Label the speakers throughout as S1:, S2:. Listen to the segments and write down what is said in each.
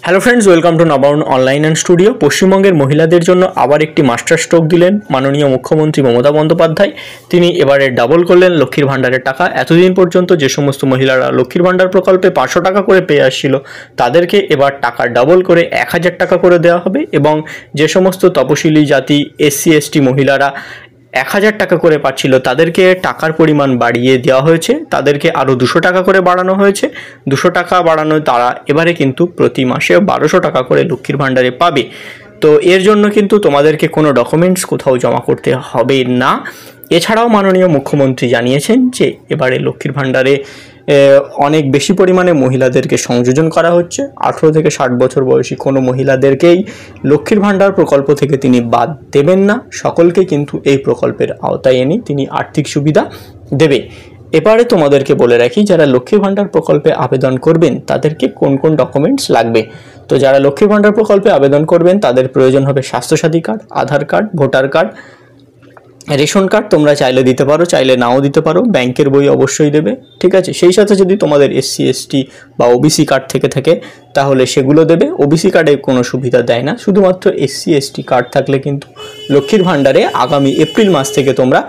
S1: Hello friends, welcome to নবায়ন online and studio. পশ্চিমবঙ্গের মহিলাদের জন্য আবার একটি মাস্টার স্ট্রোক দিলেন মাননীয় মুখ্যমন্ত্রী মমতা বন্দ্যোপাধ্যায়। তিনি এবারে ডাবল করলেন লক্ষ্মীর ভাণ্ডারের টাকা। এতদিন পর্যন্ত যে সমস্ত মহিলারা লক্ষ্মীর ভাণ্ডার প্রকল্পে 500 টাকা করে পেয়ে আসছিল, তাদেরকে এবার টাকা ডাবল করে 1000 টাকা করে দেওয়া হবে। এবং যে সমস্ত তপশিলি জাতি SC ST মহিলারা 1000 টাকা করে পাচ্ছিল, তাদেরকে টাকার পরিমাণ বাড়িয়ে দেওয়া হয়েছে। তাদেরকে আরও 200 টাকা করে বাড়ানো হয়েছে। 200 টাকা বাড়ানো তারা এবারে কিন্তু প্রতি মাসে 1200 টাকা করে লক্ষ্মীর ভাণ্ডারে পাবে। তো এর জন্য কিন্তু তোমাদেরকে কোনো ডকুমেন্টস কোথাও জমা করতে হবে না। এছাড়াও মাননীয় মুখ্যমন্ত্রী জানিয়েছেন যে এবারে লক্ষ্মীর ভাণ্ডারে অনেক বেশি পরিমাণে মহিলাদেরকে সংযোজন করা হচ্ছে। 18 থেকে 60 বছর বয়সী কোনো মহিলাদেরকেই লক্ষ্মীর ভাণ্ডার প্রকল্প থেকে তিনি বাদ দেবেন না। সকলকে কিন্তু এই প্রকল্পের আওতায় এনে তিনি আর্থিক সুবিধা দেবে। এবারে তোমাদেরকে বলে রাখি, যারা লক্ষ্মীর ভাণ্ডার প্রকল্পে আবেদন করবেন তাদেরকে কোন কোন ডকুমেন্টস লাগবে। তো যারা লক্ষ্মীর ভাণ্ডার প্রকল্পে আবেদন করবেন তাদের প্রয়োজন হবে Swasthyasathi card, Aadhaar card, voter card, ration card. তোমরা চাইলে দিতে পারো, চাইলে নাও দিতে পারো। ব্যাংকের বই অবশ্যই দেবে, ঠিক আছে। সেই সাথে যদি তোমাদের SC ST বা OBC কার্ড থেকে থাকে তাহলে সেগুলো দেবে। OBC কার্ডে কোনো সুবিধা দেয় না, শুধুমাত্র SC ST কার্ড থাকলে কিন্তু লক্ষ্মীর ভাণ্ডারে আগামী এপ্রিল মাস থেকে তোমরা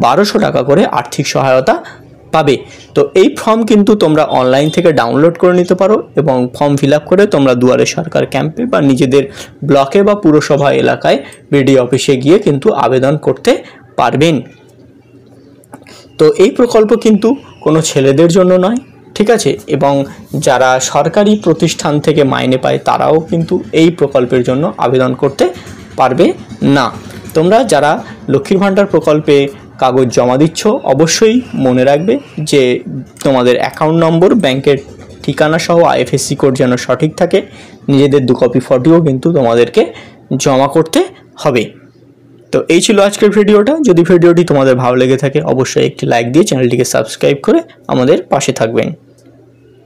S1: 1200 টাকা করে আর্থিক সহায়তা পাবে। তো এই ফর্ম কিন্তু তোমরা অনলাইন থেকে ডাউনলোড করে নিতে পারো এবং ফর্ম ফিল আপ করে তোমরা দুয়ারে সরকার ক্যাম্পে বা নিজেদের ব্লকে বা পুরসভা এলাকায় BDO অফিসে গিয়ে কিন্তু আবেদন করতে পারবেন। তো এই প্রকল্প কিন্তু কোনো ছেলেদের জন্য নয়, ঠিক আছে। এবং যারা সরকারি প্রতিষ্ঠান থেকে মাইনে পায় তারাও কিন্তু এই প্রকল্পের জন্য আবেদন করতে পারবে না। তোমরা যারা লক্ষ্মীর ভাণ্ডার প্রকল্পে কাগজ জমা দিচ্ছ অবশ্যই মনে রাখবে যে তোমাদের অ্যাকাউন্ট নম্বর, ব্যাংকের ঠিকানা সহ IFSC কোড যেন সঠিক থাকে। নিজেদের 2 কপি ফটোও কিন্তু তোমাদেরকে জমা করতে হবে। তো এই ছিল আজকের ভিডিওটা। যদি ভিডিওটি তোমাদের ভালো লেগে থাকে অবশ্যই একটি লাইক দিয়ে চ্যানেলটিকে সাবস্ক্রাইব করে আমাদের পাশে থাকবেন।